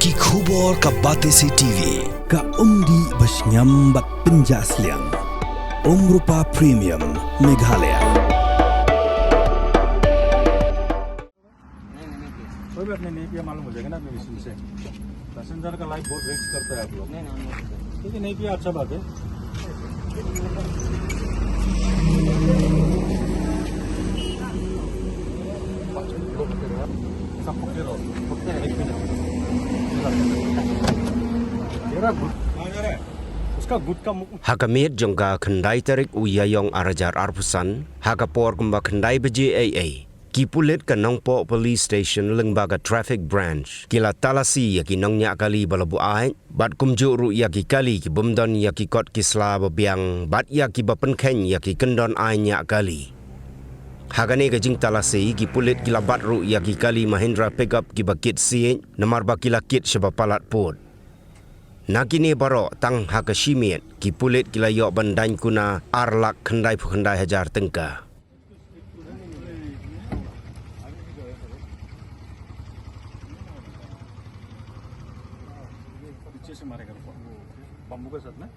Ki khubor ka Batesi TV ka umdi basnyam bak penjaslian Rupa Premium Meghalaya कोई बात नहीं किया मालूम हो जाएगा ना अपने विषय से पैसेंजर का लाइफ बहुत वेस्ट करता है आप लोग ठीक है नहीं किया अच्छा बात है Hakamit jongga khandai tarik uyayong arajar arpusan hakapor kumba khandai beje AA Kipulit kanongpo police station lengbaga traffic branch kila talasi yaki nongnya kali balabu ai bat kumjuru yaki kali ki bumdon yaki kot kisla babiang bat yaki bapenkhen yaki kendon ai nya kali Hagane gajing talasi kipulit kila batru yaki kali Mahindra pickup ki bakit si namar bakila kit sebapalat pot Nakini baro tang hakashimiet kipulit kila yok bandan kuna arlak khandai phukhandai hajar tengka पीछे से मारेगा बम्बू के साथ ना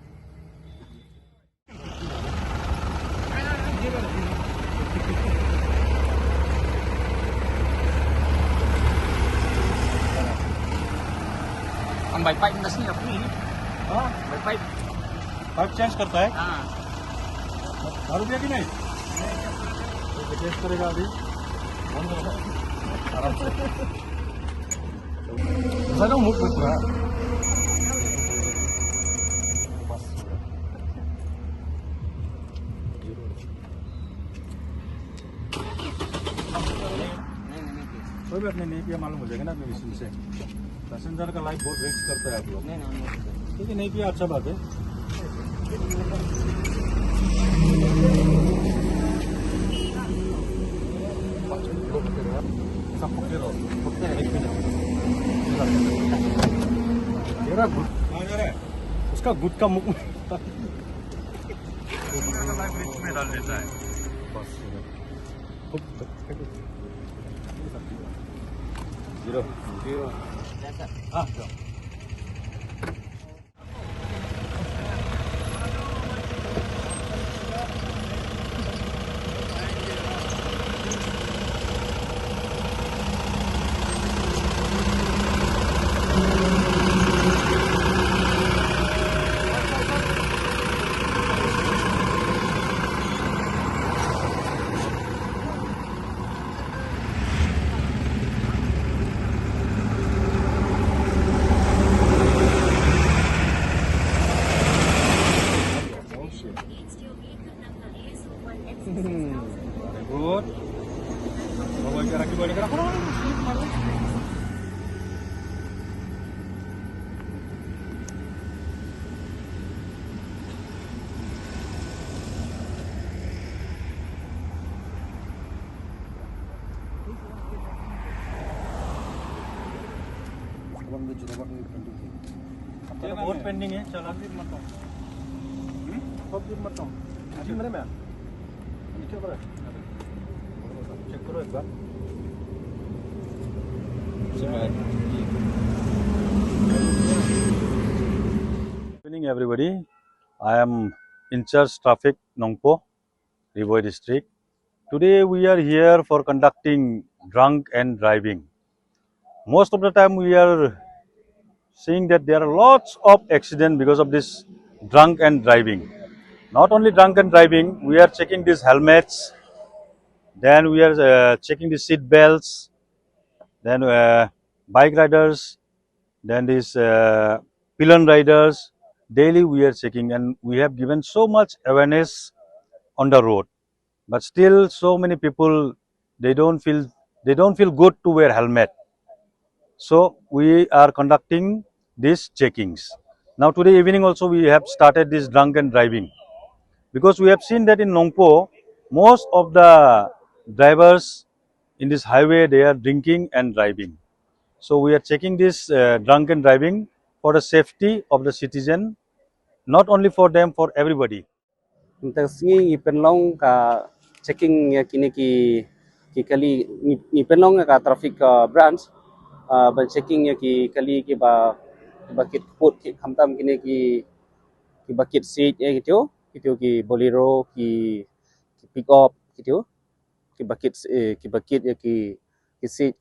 हम by pipe नसनी अपनी हाँ बाई पाइप चेंज करता है हाँ दारू पिया कि नहीं चेंज करेगा अभी आराम से ऐसा मुख में पूरा कोई बात नहीं किया मालूम हो जाएगा ना अपने विषय से पैसेंजर का लाइफ बहुत वेस्ट करता है आप लोग ठीक है नहीं किया अच्छा बात है सब पकड़े रहो पकड़े एक मिनट तेरा गुट कहाँ जा रहा है उसका गुट का मुख में डाल देता है बस जीरो हाँ Good. Bawa jarak di bawah gerak. और पेंडिंग है चला फिर मत कब फिर मत अभी मेरे में नीचे पर चेक करो एक बार Good evening everybody. I am in charge traffic Nongpo, Riboi district. Today we are here for conducting drunk and driving. Most of the time we are seeing that there are lots of accidents because of this drunk and driving. Not only drunk and driving, we are checking these helmets, then we are checking the seat belts, then bike riders, then these pillion riders. Daily we are checking and we have given so much awareness on the road. But still so many people, they don't feel good to wear helmet. So we are conducting these checkings. Now today evening also we have started this drunk and driving. Because we have seen that in Nongpo, most of the drivers in this highway, they are drinking and driving. So we are checking this drunk and driving for the safety of the citizen, not only for them, for everybody. Ngi penlong ka checking kini ki kali ni penlong ka traffic branch ban checking ya ki kali ki ba kit put ki khamtam kini ki ba kit seat ya gitu ki bolero ki pick up gitu ki bakit ya ki seat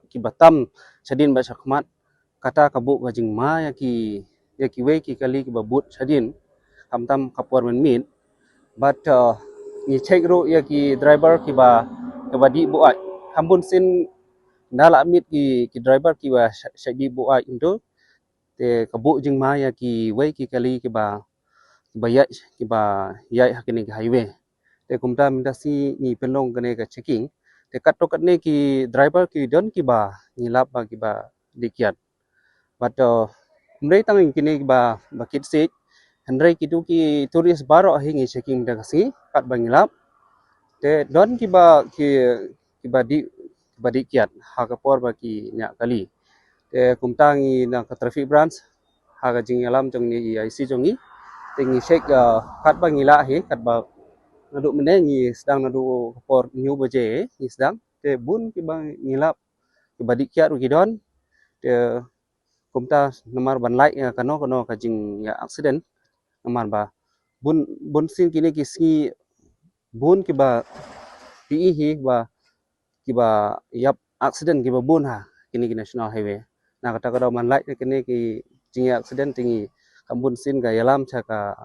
ki batam chadin ba chakmat kata kabu ka jing ma ya ki we ki kali ki babut chadin khamtam kapur men min but ni check ro ya ki driver ki ba di bu ai hambun sin nala mit ki driver ki ba shadi bu ai indo te kabu jing ma ya ki we ki kali ki ba ya ki ba ya hakini ki highway te kumta minta si ni penlong kene ka checking te kat to kat ne ki driver ki don ki ba ni lap ba ki ba dikiat but mrei tang kini ki ba kit seat handrai ki tu ki tourist baro hi ngi checking da kasi kat ba ni lap te don ki ba dikiat ha ka por ba ki nya kali te kumta ngi na ka traffic branch ha ka jing alam jong ni IC jong ni te ngi check kat ba ngi la hi kat ba nadu mene ngi sedang nadu por new baje ngi sedang te bun ki bang ngilap ki badik kia rugi don te kumta nomor ban lai kano ka jing ya accident nomor ba bun sin kini ki ski bun ki ba pi hi ki ba yap accident ki ba bun ha kini ki national highway na kata kada man lai kini ki jing ya accident tingi kambun sin ga yalam chaka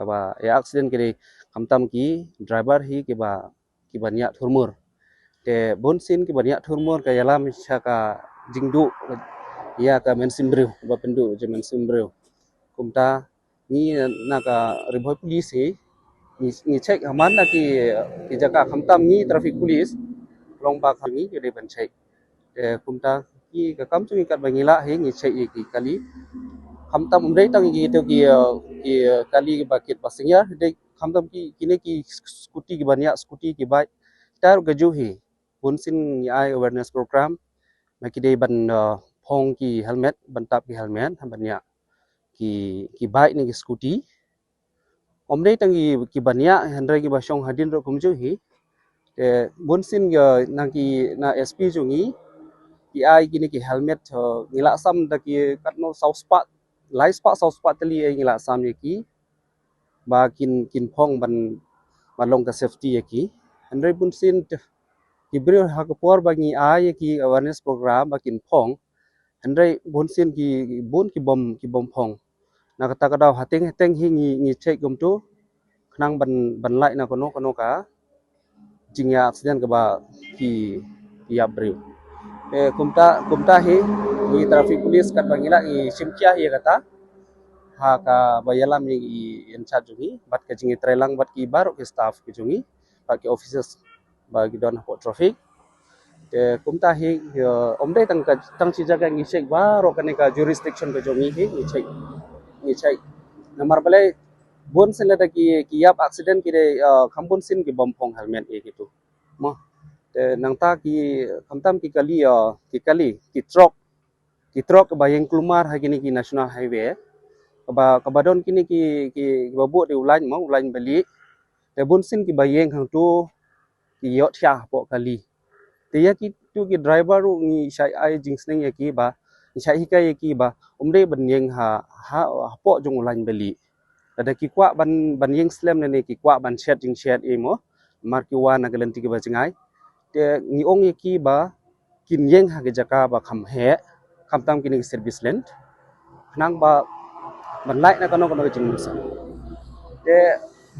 ba ya accident kini kamtam ki driver hi ki ba nya thurmur te bon sin ki ba nya thurmur ka yalam chaka jingdu ya ka men simbreu ba pendu je men simbreu kumta ni na ka riboy police hi ni check haman na ki jaka kamtam ni traffic police long ba kami ki de ban check te kumta ki ka kam chu kat ba ngila hi ni check ki kali kamtam umdei tang ki to ki kali bakit pasingya de kamtam ki kini ki scooty ki banyak scooty ki bike tar gaju hi punsin ni ai awareness program maki de ban phong ki helmet ban tap ki helmet banyak ki bike ni ki scooty omdei tang ki banyak handrai ki basong hadin ro kumju hi te punsin nang ki na SP ju ni ki ai kini ki helmet ngila sam da ki katno south spot lai spot south spot tali ngila sam ni ki ba kin phong ban long ka safety ki handrai punsin ki brio ha ko por ba ngi ai ki awareness program ba kin phong handrai punsin ki bom phong na kata kada hateng hi ngi check gum tu khnang ban lai na kono ka jingya accident ka ba ki ya brio kumta hi ni traffic police kat bangila i simkia hi kata ha ka bayalam ni in charge ni bat ka jingi trelang bat ki baro ki staff ki jungi bat ki officers ba ki don ho traffic te kumta hi omdei tang chi jaga ngi check baro ka jurisdiction ka jungi hi ni check namar bale bon sele da ki yap accident ki de khambun sin ki bom phong helmet e gitu mo te nangta ki kamtam ki kali ki truck ba yang kelumar ha kini ki national highway ka badon kini ki babu de ulan bali te bunsin ki bayeng hang tu ki yo thya po kali te ya ki tu ki driver ru ni shai ai jingsneng ya ki ba ni shai hikai ya ki ba umde ban yeng ha po jong ulan bali ada ki kwa ban yeng slam ne ki kwa ban chat e mo mar ki wa na galanti ki ba jingai te ni ong ye ki ba kin yeng ha ge jaka ba kham he kham tam kini service land nang ba ban lai na kono jing sa te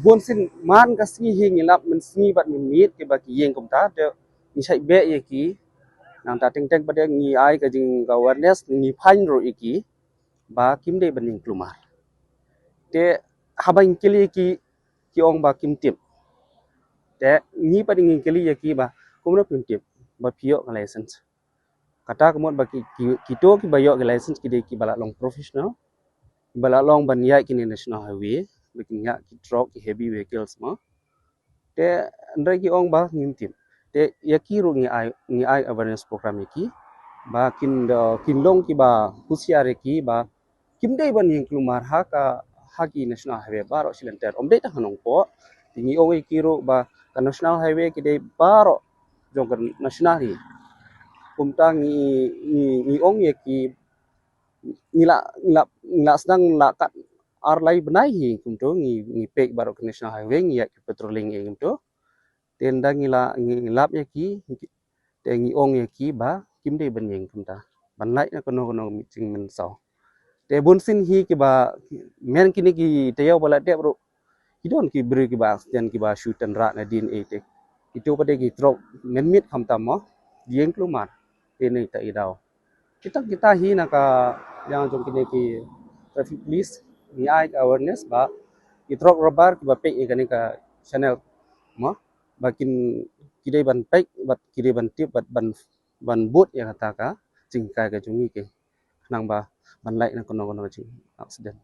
bon sin man ka si hi ngilap men si bat min mit ke ba ki yeng kom ta te ni sai be ye ki nang ta teng ba de ni ai ka jing ka awareness ni phain ro ki ba kim de ban ning klumar te habang kili ki ong ba kim tip te ni pa ding kili ye ki ba kumno kim tip ba pio license kata kemot ba ki to ki ba yo license ki de ki bala long professional bala long ban ya ki national highway bikin ya ki truck ki heavy vehicles ma te ndai ki ong ba ngim tip te ya ki ro ngi ai awareness program ki ba kin long ki ba husiare ki ba kim dei ban yeng klumar ha ki national highway baro silenter om dei ta hanong po tingi ong ki ro ba ka national highway ki dei baro jong national hi kumta ngi ong ye ki ngila sedang lakat arlai benai hi kumto ngi pek barok national highway ngi yak patrolling e kumto tenda ngilap ye ki te ngi ong ye ki ba kimde benyeng kumta banlai na kono meeting men so te bun sin hi ki ba men kini ki teyau bala de bro idon ki beri ki ba accident ki ba shoot and rat na din e te itu pada ki trok men mit kham tam mo yeng klumat ini ta idau kita hi na ka yang jong kini ki traffic police ni ai awareness ba ki trok robar ki ba pe e kani ka channel mo bakin kidai ban pek bat kidai ban tip bat ban but ya kata ka jing kai ka jungi ke nang ba ban lai na kono jing accident